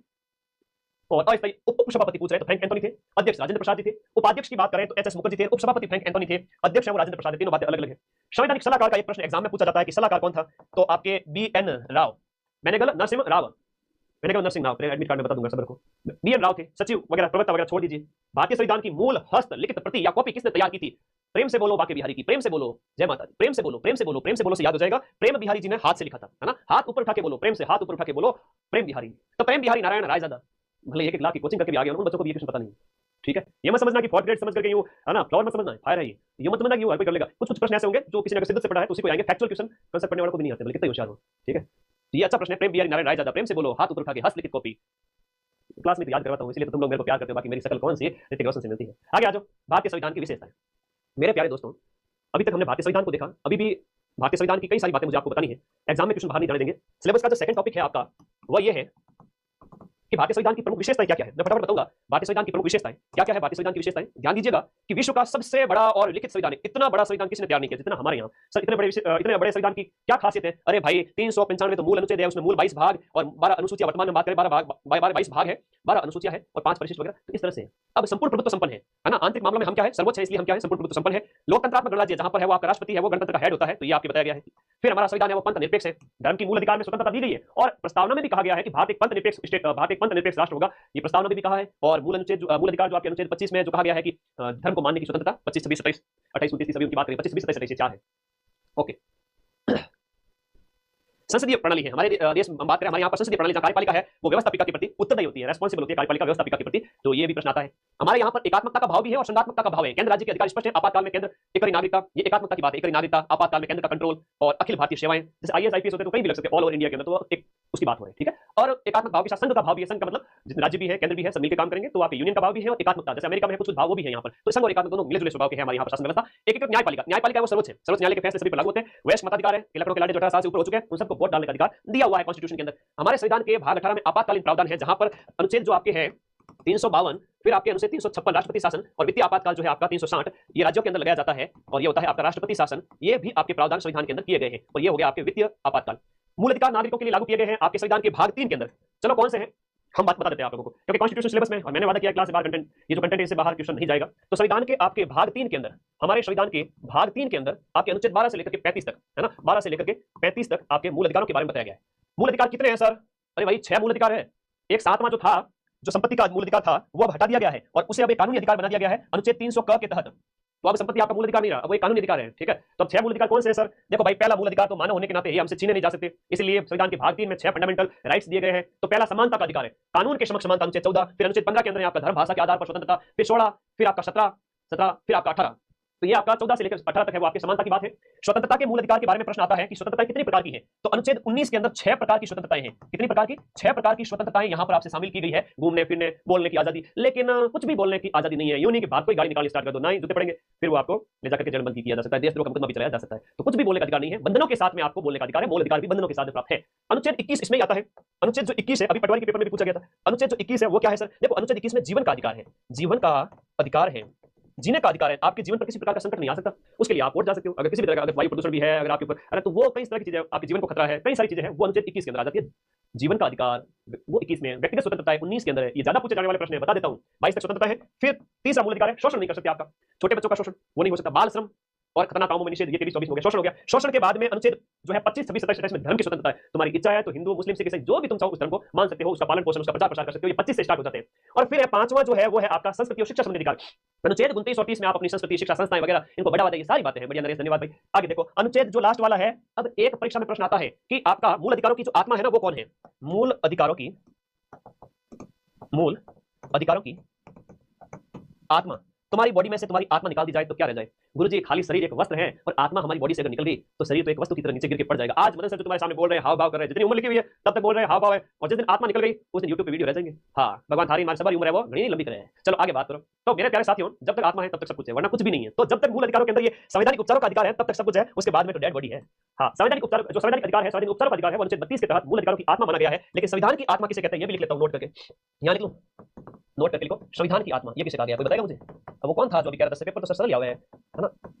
और अस्थायी उपसभापति पूछ रहे तो फ्रैंक एंथोनी थे, अध्यक्ष राजेंद्र प्रसाद जी थे, उपाध्यक्ष की बात करें तो एचएस मुखर्जी थे, उपसभापति फ्रैंक एंथोनी थे, अध्यक्ष है वो राजेंद्र प्रसाद थे। तीनों बातें अलग अलग है। संवैधानिक सलाहकार का एक प्रश्न एग्जाम में पूछा जाता है कि सलाहकार कौन था? तो आपके BN Rao, Benegal Narasimha Rao, Benegal Narsingh Rao, admit card में बता दूंगा सब को। BN राव थे सचिव वगैरह, प्रवक्ता वगैरह छोड़ दीजिए। भारतीय संविधान की मूल हस्त लिखित प्रति या कॉपी किसने तैयार की थी? प्रेम से बोलो बाके बिहारी की, प्रेम से बोलो, जय माता दी, प्रेम से बोलो, प्रेम से बोलो, प्रेम से बोलो से याद हो जाएगा। प्रेम बिहारी जी ने हाथ से लिखा था, है ना। हाथ ऊपर उठा के बोलो, प्रेम से हाथ ऊपर उठा के बोलो, प्रेम बिहारी। तो प्रेम बिहारी नारायण रायजादा, भले 1-1 लाख की कोचिंग करके भी आ गया, उन बच्चों को ये क्वेश्चन पता नहीं, ठीक है। ये मत समझना कि 4th ग्रेड समझ करके यूं, है ना, फ्लावर मत समझना, फायर है ये मत समझना कि हर कोई कर लेगा। कुछ प्रश्न ऐसे होंगे जो किसी ने अगर सिद्ध से पढ़ा है तो उसी को आएंगे, फैक्चुअल क्वेश्चन कंसेप्ट पढ़ने वालों को भी नहीं आते, बल्कि कितना होशियार हो, ठीक है। ये अच्छा प्रश्न है, प्रेम बिहारी नारायण रायजादा, प्रेम से बोलो, हाथ ऊपर उठा के, हस्तलिखित कॉपी। क्लास में तो याद करवाता हूं, इसलिए तो तुम लोग मेरे को प्यार करते हो, बाकी मेरी शकल कौन सी है? ऋतिक रोशन से मिलती है। आगे आ जाओ, भारतीय संविधान की विशेषताएं। मेरे प्यारे दोस्तों, अभी तक हमने भारतीय संविधान को देखा, अभी भी भारतीय संविधान की कई सारी बातें मुझे आपको बतानी है, एग्जाम में क्वेश्चन बाहर नहीं जाने देंगे। सिलेबस का जो सेकंड टॉपिक है आपका वो ये है कि भारतीय संविधान की प्रमुख विशेषताएं क्या क्या है। मैं फटाफट बताऊंगा भारतीय संविधान की प्रमुख विशेषताएं क्या क्या है। भारतीय संविधान की विशेषताएं ध्यान दीजिएगा कि विश्व का सबसे बड़ा और लिखित संविधान है। इतना बड़ा संविधान किसने तैयार नहीं किया जितना हमारे यहाँ। सर इतने बड़े संविधान की क्या खासियत है? अरे भाई 395 तो मूल अनुच्छेद है, उसमें मूल 22 भाग और 12 अनुसूचियां, वर्तमान में बात करें 22 भाग है, 12 अनुसूचियां है और 5 परिशिष्ट वगैरह। तो इस तरह से अब संपूर्ण प्रभुत्व संपन्न है ना। आंतरिक मामलों में हम क्या है? सर्वोच्च है, इसलिए हम क्या है? संपूर्ण प्रभुत्व संपन्न है। लोकतंत्रात्मक गणराज्य जहां पर है वो आपका राष्ट्रपति है, वो गणतंत्र का हेड होता है, तो ये आपके बताया गया है। फिर हमारा संविधान है वो पंथ निरपेक्ष है, धर्म की मूल अधिकार में स्वतंत्रता दी गई है और प्रस्तावना में भी कहा गया है कि भारत एक पंथ निरपेक्ष स्टेट, भारत एक पंथ निरपेक्ष राष्ट्र होगा, ये प्रस्तावना में भी कहा है। और मूल अनुच्छेद मूल अधिकार जो आपके अनुच्छेद 25 में जो कहा गया है कि धर्म को मानने की स्वतंत्रता, 25, 26, 27, 28, 29 सभी उनकी बात करें, 25, 26, 27, 28 4 है। ओके, संसदीय प्रणाली है हमारे देश में, हम बात करें हमारे यहाँ पर संसदीय प्रणाली जहाँ कार्यपालिका है वो व्यवस्थापिका के प्रति उत्तरदायी होती है, रेस्पॉन्सिबल होती है कार्यपालिका व्यवस्थापिका के प्रति। तो ये भी प्रश्न आता है। हमारे यहाँ पर एकात्मकता का भाव भी है और संघात्मकता का भाव है। केंद्र राज्य के अधिकार स्पष्ट है, आपातकाल में केंद्र एकरी नागरिकता, ये एकात्मकता की बात है, एकरी नागरिकता, आपातकाल में केंद्र का कंट्रोल और अखिल भारतीय सेवाएं, जैसे IAS IPS होते हैं तो कहीं भी लग सकते हैं ऑल ओवर इंडिया के अंदर, तो एक उसकी बात हो रही है, ठीक है। और एकात्मक भाव के साथ संघ का भाव भी है, संघ का मतलब जितने राज्य भी है, केंद्र भी है, सब मिलकर काम करेंगे, तो आपके यूनियन का भाव भी है और एकात्मकता जैसे अमेरिका में है कुछ भाव वो भी है यहाँ पर। तो संघ और एकात्मक दोनों मिले जुले स्वभाव के हैं हमारे यहाँ पर शासन व्यवस्था। एक न्यायपालिका, न्यायपालिका वो सर्वोच्च है, सर्वोच्च न्यायालय के फैसले सभी पर लागू होते हैं। वयस्क मताधिकार है, इलेक्ट्रो के लाडे जो 18 साल से ऊपर हो चुके हैं उन सबको वोट डालने का अधिकार दिया हुआ है कॉन्स्टिट्यूशन के अंदर। हमारे संविधान के भाग 18 में आपातकालीन प्रावधान है, जहां पर अनुच्छेद जो आपके हैं 352, फिर आपके अनुच्छेद 356 राष्ट्रपति शासन और वित्तीय आपातकाल जो है आपका 360 ये राज्यों के अंदर लगाया जाता है और ये होता है आपका राष्ट्रपति शासन। ये भी आपके प्रावधान संविधान के अंदर किए गए हैं और ये हो गया आपके वित्तीय आपातकाल। मूल अधिकार नागरिकों के लिए लागू किए गए हैं आपके संविधान के भाग 3 के अंदर। चलो कौन से हैं? हम बात बता देते हैं आप लोगों को, क्योंकि कॉन्स्टिट्यूशन सिलेबस में, और मैंने वादा किया क्लास से बाहर कंटेंट, ये जो कंटेंट है इससे बाहर क्वेश्चन नहीं जाएगा। तो संविधान के आपके भाग 3 के अंदर, हमारे संविधान के भाग 3 के अंदर आपके अनुच्छेद 12 से लेकर के 35 तक, है ना, 12 से लेकर के 35 तक आपके मूल अधिकारों के बारे में बताया गया है। मूल अधिकार कितने हैं सर? अरे भाई 6 मूल अधिकार है। एक 7वां जो था, जो संपत्ति का मूल अधिकार था, वो अब हटा दिया गया है और उसे अब एक कानूनी अधिकार बना दिया गया है अनुच्छेद 300 क के तहत। तो अब संपत्ति आपका मूल अधिकार नहीं रहा, अब वो एक कानूनी अधिकार है, ठीक है। तो अब 6 मूल अधिकार कौन से हैं सर? देखो भाई, पहला मूल अधिकार तो मानव होने के नाते ये हमसे छीने नहीं जा सकते, इसलिए संविधान के भाग 3 में 6 फंडामेंटल राइट्स दिए गए हैं। तो पहला समानता का अधिकार है, कानून के समक्ष समानता, अनुच्छेद 14। फिर अनुच्छेद 15 के अंदर आपका धर्म भाषा के आधार पर स्वतंत्रता, फिर 16, फिर आपका 17, फिर आपका 18। तो ये आपका 14 से लेकर 18 तक है, वो आपकी समानता की बात है। स्वतंत्रता के मूल अधिकार के बारे में प्रश्न आता है कि स्वतंत्रता कितनी प्रकार की है? तो अनुच्छेद 19 के अंदर 6 प्रकार की स्वतंत्रताएं हैं। कितनी प्रकार की? 6 प्रकार की स्वतंत्रताएं यहां पर आपसे शामिल की गई है। घूमने फिरने, बोलने की आजादी, लेकिन कुछ भी बोलने की आजादी नहीं है। यूं नहीं कि बाहर कोई गाड़ी निकालनी स्टार्ट कर दो, ना ही जूते पड़ेंगे, फिर वो आपको ले जाकर के जेलबंदी किया जा सकता है, देशद्रोह का मुकदमा भी चलाया जा सकता है। तो कुछ भी बोलने का अधिकार नहीं है, बंधनों के साथ में आपको बोलने का अधिकार है। मूल अधिकार भी बंधनों के साथ प्राप्त है। अनुच्छेद 21 इसमें आता है। अनुच्छेद जो 21 है, अभी पटवारी के पेपर में भी पूछा गया था, अनुच्छेद जो 21 है वो क्या है सर? देखो, अनुच्छेद 21 में जीवन का अधिकार है। जीवन का अधिकार है, जीने का अधिकार है। आपके जीवन पर किसी प्रकार का संकट नहीं आ सकता, उसके लिए आप वोट जा सकते हो। अगर किसी भी तरह का, अगर वायु प्रदूषण भी है अगर आपके ऊपर, अरे तो वो कई तरह की चीजें, आपके जीवन को खतरा है, कई सारी चीजें हैं, वो अनुच्छेद 21 के अंदर आ जाती है। जीवन का अधिकार वो 21 में, व्यक्तिगत स्वतंत्रता है 19 के अंदर है। ये ज्यादा पूछे जाने वाले प्रश्न है, बता देता हूं। 22 तक स्वतंत्रता है। फिर तीसरा मूल अधिकार है, शोषण नहीं कर सकते आपका, छोटे बच्चों का शोषण वो नहीं हो सकता। बाल श्रम और खतरनाक कामों में निषेध, ये 23-24 हो गया, शोषण हो गया। शोषण के बाद में अनुच्छेद जो है 25, 26, 27, 28 में धर्म की स्वतंत्रता है। तुम्हारी इच्छा है तो हिंदू, मुस्लिम, सिख, ईसाई जो भी तुम चाहो उस धर्म को मान सकते हो, उसका पालन पोषण, उसका प्रचार प्रसार कर सकते हो। ये 25 से स्टार्ट हो जाते हैं। और फिर है 5वां जो है वो है आपका संस्कृति और शिक्षा संबंधी अधिकार। अनुच्छेद 29 और 30 में आप अपनी संस्कृति, शिक्षा संस्थाएं वगैरह इनको बढ़ावा दें। ये सारी बातें हैं। बढ़िया नरेश, धन्यवाद भाई। आगे देखो, अनुच्छेद जो लास्ट वाला है, अब एक परीक्षा में प्रश्न आता है कि आपका मूल अधिकारों की जो आत्मा है ना वो कौन है? मूल अधिकारों की आत्मा, तुम्हारी बॉडी में से तुम्हारी आत्मा निकाल दी जाए तो क्या रह जाए? गुरुजी, खाली शरीर एक वस्त्र है और आत्मा हमारी बॉडी से अगर निकल गई तो शरीर तो एक वस्तु की तरह नीचे गिर के पड़ जाएगा। आज मदन सर जो तुम्हारे सामने बोल रहे हैं, हाव भाव कर रहे हैं, जितनी उम्र लिखी हुई है तब तक बोल रहे हैं हाव भाव है, और जिस दिन आत्मा निकल गई उस दिन यूट्यूब पे वीडियो रह जाएंगे। हाँ, भगवान थारी हमारी सवारी उम्र है वो घनी लंबी करे है। चलो आगे बात करो। तो मेरे प्यारे साथियों, जब तक आत्मा है तब तक सब कुछ है, वरना कुछ भी नहीं है। तो जब तक मूल अधिकारों के अंदर ये संवैधानिक उपचारों का अधिकार है तब तक सब कुछ है, उसके बाद में तो डेड बॉडी है। हाँ, संवैधानिक उपचार, जो संवैधानिक अधिकार है, संवैधानिक उपचारों का अधिकार है, वो अनुच्छेद 32 के तहत मूल अधिकारों की आत्मा माना गया है। लेकिन संविधान की आत्मा किसे कहते हैं ये भी लिख लेता हूं, नोट करके यहां लिख लो, नोट करके लिखो। संविधान की आत्मा ये किसे कहा गया, कोई बताएगा मुझे? अब वो कौन था जो भी कह रहा था पेपर तो सर सरल लिया हुआ है ना?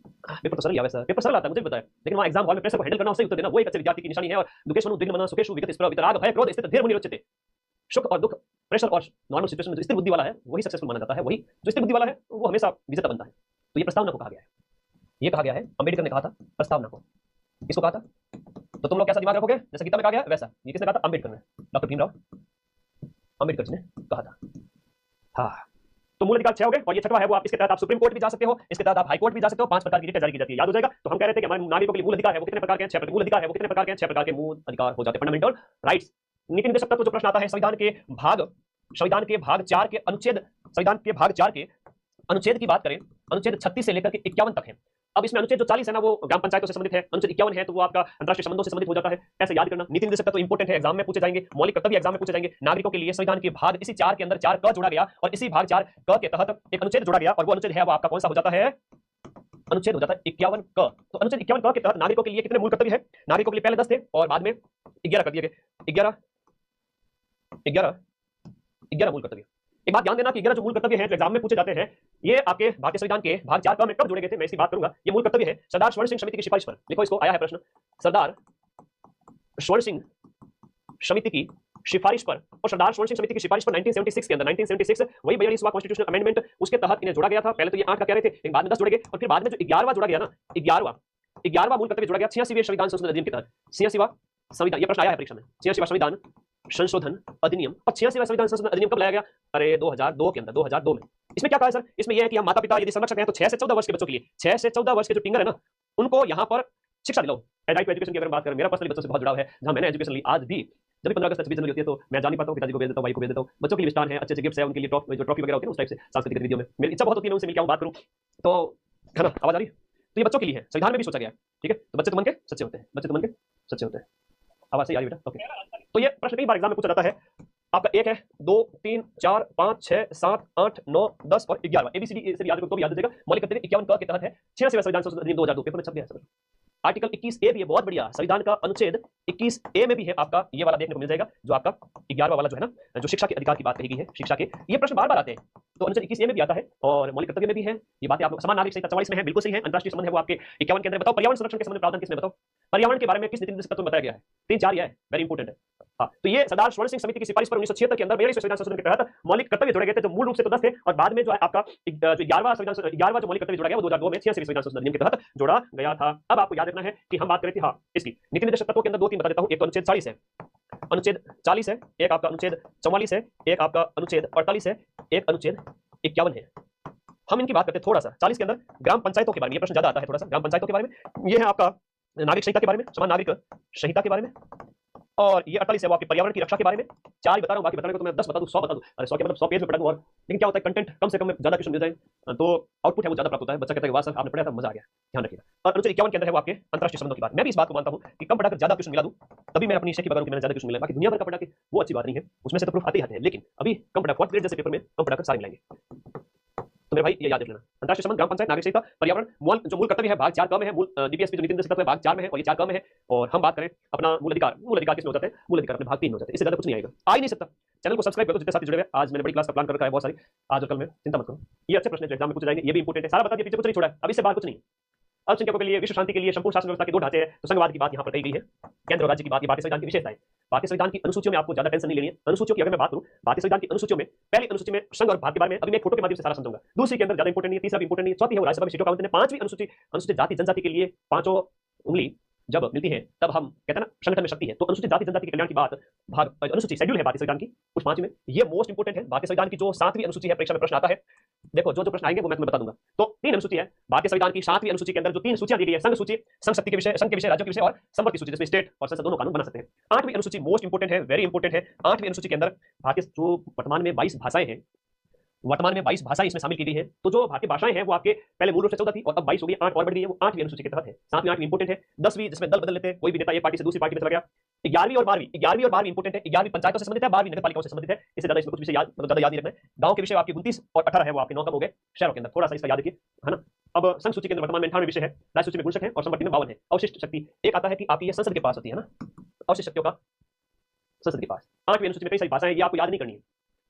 पेपर तो सरल लिया हुआ है सर, पेपर सरल आता है मुझे भी बताया, लेकिन वहां एग्जाम हॉल में प्रेशर को हैंडल करना, सही उत्तर देना, वो एक अच्छे विद्यार्थी की निशानी है। और दुखेश मनु दिग्न मन सुखेशु विगत स्प्रह वितराग भय क्रोध स्थित धीर मुनि रोचते, सुख और दुख, प्रेशर और नॉर्मल सिचुएशन में जो स्थिर बुद्धि वाला है वही सक्सेसफुल माना जाता है। वही जो स्थिर बुद्धि वाला है वो हमेशा विजेता बनता है। तो ये प्रस्तावना को कहा गया है, ये कहा गया है, अम्बेडकर ने कहा था प्रस्तावना को, इसको कहा था। तो तुम लोग कैसा दिमाग रखोगे, जैसे गीता में कहा गया वैसा, ये किसने कहा था? अम्बेडकर ने, डॉक्टर भीमराव अम्बेडकर जी ने कहा था। हाँ, तो मूल अधिकार 6 हो गए, और ये 6वां है वो आप, इसके तहत आप सुप्रीम कोर्ट भी जा सकते हो, इसके तहत आप हाई कोर्ट भी जा सकते हो। 5 प्रकार की रिट जारी की जाती है, याद हो जाएगा। तो हम कह रहे थे कि हमारे नागरिकों के लिए मूल अधिकार है वो कितने प्रकार के हैं? 6 मूल अधिकार है वो कितने प्रकार के हैं? 6 प्रकार के मूल अधिकार हो जाते हैं, फंडामेंटल राइट्स। नीति निर्देशक तत्व जो प्रश्न आता है संविधान के भाग 4 के अनुच्छेद, संविधान के भाग 4 के अनुच्छेद की बात करें, अनुच्छेद 36 से लेकर के 51 तक है। अब इसमें अनुच्छेद जो 40 है ना वो ग्राम पंचायतों से संबंधित है, अनुच्छेद 51 है तो वो आपका अंतरराष्ट्रीय संबंधों से संबंधित हो जाता है। ऐसे याद करना। नीति निर्देशक तो इंपोर्टेंट है, एग्जाम में पूछे जाएंगे, मौलिक कर्तव्य एग्जाम में पूछे जाएंगे। नागरिकों के लिए संविधान के भाग इसी 4 के अंदर 4 क जोड़ा गया, और इसी भाग 4 क के तहत एक अनुच्छेद जोड़ा गया, और वो अनुच्छेद है वो आपका कौन सा हो जाता है? अनुच्छेद हो जाता है 51 क। तो अनुच्छेद 51 क के तहत नागरिकों के लिए कितने मूल कर्तव्य है? नागरिकों के लिए पहले 10 थे और बाद में 11 कर दिए गए। 11 मूल कर्तव्य। एक बात ध्यान देना कि 11 जो मूल कर्तव्य हैं जो एग्जाम में पूछे जाते हैं, ये आपके भारतीय संविधान के भाग 4 क में कब जोड़े गए थे मैं इसकी बात करूंगा। ये मूल कर्तव्य है सरदार स्वर्ण सिंह समिति की सिफारिश पर, लिखो इसको, आया है प्रश्न, सरदार स्वर्ण सिंह समिति की सिफारिश पर। और सरदार स्वर्ण सिंह समिति की सिफारिश पर 1976 के अंदर, 1976 वही 42वां कॉन्स्टिट्यूशनल अमेंडमेंट, उसके तहत इन्हें जोड़ा गया था। पहले तो ये 8 का कह रहे थे, लेकिन बाद में 10 जोड़े गए, और फिर बाद में जो 11वां जोड़ा गया ना, 11वां मूल कर्तव्य जोड़ा गया 86वें संविधान संशोधन अधिनियम के तहत। 86वां संविधान, ये प्रश्न आया है परीक्षा में, 86वां संविधान संशोधन अधिनियम। और 86वां संविधान संशोधन अधिनियम कब लाया गया? अरे 2002 के अंदर, 2002 में। इसमें क्या कहा है सर? इसमें यह है कि हम माता पिता यदि संरक्षक हैं तो 6 से 14 वर्ष के बच्चों के लिए, 6 से 14 वर्ष के जो टिंगर है ना, उनको यहाँ पर शिक्षा दिलाओ। राइट टू एजुकेशन की अगर बात करें, मेरा पर्सनली बच्चों से बहुत जुड़ाव है, जहां मैंने एजुकेशन ली। आज भी जब 15 अगस्त 26 जनवरी होती है तो मैं जा नहीं पाता हूँ, पिताजी को भेज देता हूँ, भाई को भेज देता हूँ। बच्चों के लिए विस्तार है, अच्छे गिफ्ट्स है, उनके लिए जो ट्रॉफी वगैरह होती है उस टाइप से सांस्कृतिक गतिविधियों में मेरी इच्छा बहुत होती है, उनसे मिलकर बात करूँ तो, है ना, आवाज आ रही है? तो ये बच्चों के लिए है, संविधान में भी सोचा गया है, ठीक है। तो बच्चे तो मन के सच्चे होते हैं, बच्चे तो मन के सच्चे होते हैं। आवाज सही आ रही बेटा? ओके। तो ये प्रश्न कई बार एग्जाम में पूछा जाता है आपका। 1 है, 2, 3, 4, 5, 6, 7, 8, 9, 10 और 11 एबीसीडी से याद रखो तो भी याद हो जाएगा। मौलिक कर्तव्य 51 क के तहत है। 86वें संविधान संशोधन अधिनियम 2002 पेपर में छप गया है। आर्टिकल 21A भी है, बहुत बढ़िया। संविधान का अनुच्छेद 21A में भी है आपका ये वाला देखने को मिल जाएगा, जो आपका 11वां वाला जो है ना, जो शिक्षा के अधिकार की बात कही गई है, शिक्षा के ये प्रश्न बार बार आते हैं। तो अनुच्छेद 21A में भी आता है और मौलिक कर्तव्य में भी है। ये बातें आप लोग समान नागरिक संहिता 44 में है, बिल्कुल सही है। अंतरराष्ट्रीय संबंध है वो आपके 51 के अंदर। बताओ पर्यावरण संरक्षण के संबंध में प्रावधान किसमें? बताओ पर्यावरण के बारे में किस नीति निर्देशक तत्व में बताया गया है? 3-4 है, वेरी इंपॉर्टेंट है। हाँ, तो ये सरदार स्वर्ण सिंह समिति की सिफारिश पर 1976 के अंदर 42वें संविधान संशोधन के तहत मौलिक कर्तव्य जोड़े गए थे, जो मूल रूप से तो 10 थे, और बाद में जो है आपका जो 11वां जो मौलिक कर्तव्य जोड़ा गया वो 2002 में 86वें संविधान संशोधन अधिनियम के तहत जोड़ा गया था। अब आपको याद रखना है कि हम बात करें थी हाँ इसकी नीति निर्देशक तत्वों के अंदर 2-3 बता देता हूँ। एक तो अनुच्छेद 40 है, अनुच्छेद 40 है, एक आपका अनुच्छेद 44 है, एक आपका अनुच्छेद 48 है, एक अनुच्छेद 51 है। हम इनकी बात करते हैं थोड़ा सा। 40 के अंदर ग्राम पंचायतों के बारे में, ये प्रश्न ज्यादा आता है थोड़ा सा ग्राम पंचायतों के बारे में। ये है आपका नागरिक संहिता के बारे में, समान नागरिक संहिता के बारे में, और ये 48 है वो आपके पर्यावरण की रक्षा के बारे में। 4 ही बता रहा हूँ, बाकी बताने को तो मैं 10 बता दूं, 100 बता दूं। अरे 100 के मतलब 100 पेज में पढ़ा दूं, और लेकिन क्या होता है कंटेंट कम से कम में ज्यादा क्वेश्चन मिल जाए तो आउटपुट है वो ज्यादा प्राप्त होता है। बच्चा कहता है वाह सर आपने पढ़ा था मजा आ गया, ध्यान रखिएगा। और अनुच्छेद 51 के अंदर है वो आपके अंतर्राष्ट्रीय संबंधों की बात। मैं भी इस बात को मानता हूं कि कम पढ़ाकर ज्यादा क्वेश्चन मिला दूं तभी मैं अपनी शेख की बगाऊं कि मैंने ज्यादा क्वेश्चन मिला। बाकी दुनिया भर का पढ़ा के वो अच्छी बात नहीं है, उसमें से तो प्रूफ आते ही आते हैं, लेकिन अभी कम पढ़ा 4th ग्रेड जैसे पेपर में कम पढ़ाकर सारे मिलेंगे। तो मेरे भाई ये याद रख लेना, अंतर्राष्ट्रीय संबंध, ग्राम पंचायत, नागरिक संहिता, पर्यावरण, मूल कर्तव्य है भाग 4 कम है, मूल डीपीएसपी जो नीति निर्देशक तत्व है भाग 4 में है और ये 4 कम है। और हम बात करें अपना मूल अधिकार किसमें हो जाते हैं? मूल अधिकार अपने भाग 3 में हो जाते हैं, इससे ज्यादा कुछ नहीं आएगा, आ ही नहीं सकता। चैनल को सब्सक्राइब करो जितने साथी जुड़े हुए। आज मैंने बड़ी क्लास का प्लान कर रखा है बहुत सारी, आज और कल में, चिंता मत करो। ये अच्छे प्रश्न है जो एग्जाम में पूछे जाएंगे, ये भी इंपोर्टेंट है, सारा बता दिया, पीछे कुछ नहीं छोड़ा है, अब इससे बात कुछ नहीं। अल्पसंख्यकों के लिए, विश्व शांति के लिए, संपूर्ण शासन व्यवस्था के 2 ढांचे हैं, तो संघवाद की बात यहाँ पर कही गई है, केंद्र और राज्य की बात, ये भारतीय संविधान की विशेषता है। भारतीय संविधान की अनुसूचियों में आपको ज्यादा टेंशन नहीं लेनी है। अनुसूचियों की अगर मैं बात करूं, भारतीय संविधान की अनुसूचियों में पहली अनुसूची में संघ और भाग के बारे में अभी मैं फोटो के माध्यम से सारा समझाऊंगा। दूसरी के अंदर ज्यादा इंपोर्टेंट नहीं है, तीसरा भी इंपोर्टेंट नहीं है, चौथी है वो राज्यसभा की सीटों का आवंटन है। 5वीं अनुसूची, अनुसूचित जाति जनजाति के लिए 5 उंगली जब मिलती है तब हम कहते हैं ना संगठन में शक्ति है। तो अनुसूचित जाति जनजाति के कल्याण की बात भाग अनुसूची शेड्यूल है भारतीय संविधान की उस 5 में, ये मोस्ट इंपोर्टेंट है। भारतीय संविधान की जो 7वीं अनुसूची है, परीक्षा में प्रश्न आता है, देखो जो प्रश्न आएंगे वो मैं तुम्हें बता दूंगा। तो 3 अनुसूची है भारतीय संविधान की। 7वीं अनुसूची के अंदर जो 3 सूचियां दी गई है, संघ सूची, संघ शक्ति के विषय, संघ के विषय, राज्यों के विषय, और संवर्ती सूची जिसमें स्टेट और संसद दोनों कानून बना सकते हैं। 8वीं अनुसूची मोस्ट इंपोर्टेंट है, वेरी इंपोर्टेंट है। 8वीं अनुसूची के अंदर भारतीय जो वर्तमान में 22 भाषाएं हैं, वर्तमान में 22 भाषाएं इसमें शामिल की गई हैं। तो जो भारतीय भाषाएं हैं वो आपके पहले मूल रूप से 14 थी और अब 22 हो गई, 8 और बढ़ गई है, वो 8वीं अनुसूची के तहत है। 7वीं 8वीं इंपोर्टेंट है। 10वीं जिसमें दल बदल लेते हैं, कोई भी नेता एक पार्टी से दूसरी पार्टी में चला गया। 11वीं और 12वीं इंपोर्टेंट है। 11वीं पंचायतों से संबंधित है, 12वीं नगरपालिकाओं से संबंधित है। इससे ज्यादा इसमें कुछ विषय याद मतलब ज्यादा याद नहीं रखना है। गांव के विषय आपके 29 और 18 है वो आपके 9 कब हो गए शहरों के अंदर, थोड़ा सा इसका याद रखिए, है ना। अब संघ सूची के अंदर वर्तमान में 98 विषय है, राज्य सूची में 59 है और संवर्ती में 52 है। अवशिष्ट शक्ति एक आता है कि आपकी ये संसद के पास होती है ना, अवशिष्ट शक्तियों का संसद के पास। 8वीं अनुसूची में कई सारी भाषाएं, ये आपको याद नहीं करनी है।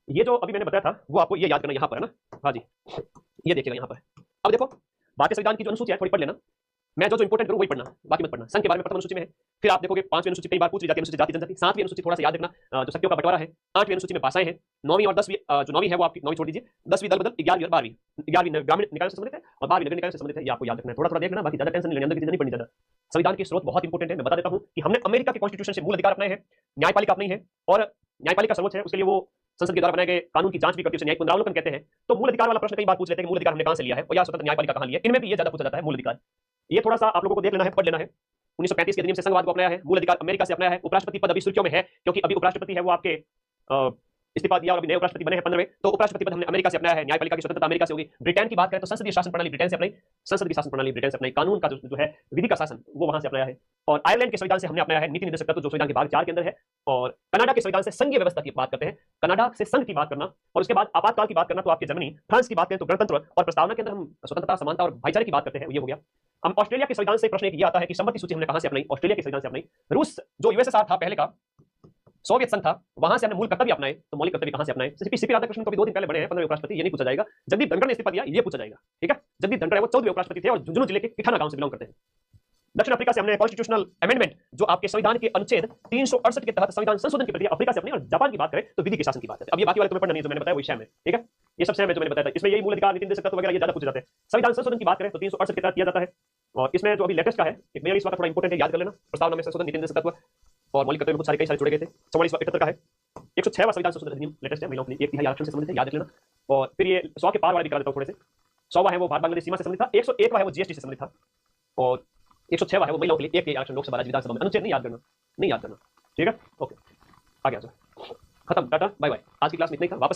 ये जो अभी मैंने बताया था वो आपको ये याद करना यहाँ पर है ना। हाँ जी, ये देखिएगा यहाँ पर। अब देखो भारतीय संविधान की जो अनुसूची है थोड़ी पढ़ लेना, मैं जो इंपोर्टेंट करूँ वही पढ़ना, बाकी मत पढ़ना। संघ के बारे में प्रथम अनुसूची में है, फिर आप देखोगे 5वीं अनुसूची कई बार पूछ ली जाती है, अनुसूची जाति जनजाति। 7वीं अनुसूची थोड़ा सा याद रखना, जो शक्तियों का बंटवारा है। 8वीं अनुसूची में भाषाएं हैं। 9वीं और 10वीं, जो 9वीं है वो आपकी 9वीं छोड़ दीजिए, 10वीं दल बदल, 11वीं और 12वीं, 11वीं ग्रामीण निकाय से संबंधित है और 12वीं नगर निकाय से संबंधित है। ये आपको याद रखना है, थोड़ा थोड़ा देखना, बाकी ज्यादा टेंशन नहीं लेना, अंदर की चीजें नहीं पढ़नी ज्यादा। संविधान के स्रोत बहुत इंपोर्टेंट है, मैं बता देता हूँ कि हमने अमेरिका के कॉन्स्टिट्यूशन से मूल अधिकार अपनाए हैं, न्यायपालिका अपनी है, और न्यायपालिका सर्वोच्च है, उसके लिए वो संसद के द्वारा बनाए गए कानून की जांच भी करती है, उसे न्यायिक पुनरावलोकन कहते हैं। तो मूल अधिकार वाला प्रश्न कई बार पूछ लेते हैं कि मूल अधिकार हमने कहां से लिया है और या स्वतंत्र न्यायपालिका कहां लिया है, इनमें भी ये ज्यादा पूछा जाता है मूल अधिकार। ये थोड़ा सा आप लोगों को देख लेना है, पढ़ लेना है। 1935 के अधिनियम से संघवाद को अपनाया है, मूल अधिकार अमेरिका से अपनाया है। उपराष्ट्रपति पद अभी सुर्खियों में है क्योंकि अभी उपराष्ट्रपति है वो आपके इस्तीफा दिया और अभी नए उपराष्ट्रपति बने हैं 15वें, तो उपराष्ट्रपति पद हमने अमेरिका से अपनाया है। न्यायपालिका की स्वतंत्रता अमेरिका से होगी। ब्रिटेन की बात करें तो संसदीय शासन प्रणाली ब्रिटेन से अपनाई, संसद की शासन प्रणाली ब्रिटेन से अपनाई, कानून का जो है विधि का शासन वो वहां से अपनाया है। और आयरलैंड के संविधान से हमने अपनाया है नीति निर्देशक तत्व, जो संविधान के भाग 4 के अंदर है। और कनाडा के संविधान से संघीय व्यवस्था की बात करते हैं, कनाडा से संघ की बात करना, और उसके बाद आपातकाल की बात करना तो आपके जर्मनी। फ्रांस की बात करें तो गणतंत्र और प्रस्तावना के अंदर हम स्वतंत्रता, समानता और भाईचारे की बात करते हैं, ये हो गया। हम ऑस्ट्रेलिया के संविधान से प्रश्न एक ये आता है कि संमति सूची हमने कहां से अपनाई, ऑस्ट्रेलिया के संविधान से अपनाई। रूस जो यूएसएसआर था पहले का, सोवियत संघ था, वहां से हमने मूल कर्तव्य अपनाए, तो मौलिक कर्तव्य कहां से अपनाए? सीपी राधाकृष्णन को भी 2 दिन पहले बने हैं 15वें उपराष्ट्रपति, ये नहीं पूछा जाएगा। जगदीप धनखड़ ने इस्तीफा दिया, ये पूछा जाएगा, ठीक है। जगदीप धनखड़ वो 14वें उपराष्ट्रपति थे और झुंझुनू जिले के किठाना गांव से बिलोंग करते हैं। दक्षिण अफ्रीका से हमने कॉन्स्टिट्यूशनल अमेंडमेंट, जो आपके संविधान के अनुच्छेद 368 के तहत संविधान संशोधन की प्रक्रिया अफ्रीका से अपनी, और जापान की बात करें तो विधि के शासन की बात है। अब ये बाकी वाले तुम्हें पढ़ना नहीं, जो मैंने बताया वही शय में, ठीक है। ये सब शय में जो मैंने बताया था, इसमें यही मूल अधिकार, नीति निर्देशक तत्व वगैरह ये ज्यादा पूछे जाते हैं। संविधान संशोधन की बात करें तो 368 के तहत किया जाता है, और इसमें जो अभी लेटेस्ट का है 42वां का थोड़ा इंपोर्टेंट है, याद कर लेना। प्रस्तावना में संशोधन, नीति निर्देशक तत्व और मौलिक कर्तव्य बहुत सारे कई सारे जुड़े गए थे। 44वां 78 का है। 106वां संविधान संशोधन अधिनियम लेटेस्ट है, महिलाओं के लिए 1/3 आरक्षण से संबंधित है, याद रख लेना। और फिर ये 100 के पार वाले भी करा देता हूं थोड़े से। 100वां है वो भारत बांग्लादेश सीमा से संबंधित था, 101वां है वो जीएसटी से संबंधित था, और 106वां है वो महिलाओं के लिए 1 आरक्षण लोकसभा राज्य विधानसभा में। अनुच्छेद नहीं याद करना, नहीं याद करना, ठीक है। ओके, आ गया, खत्म, टाटा बाय बाय। आज की क्लास में इतना ही था। वापस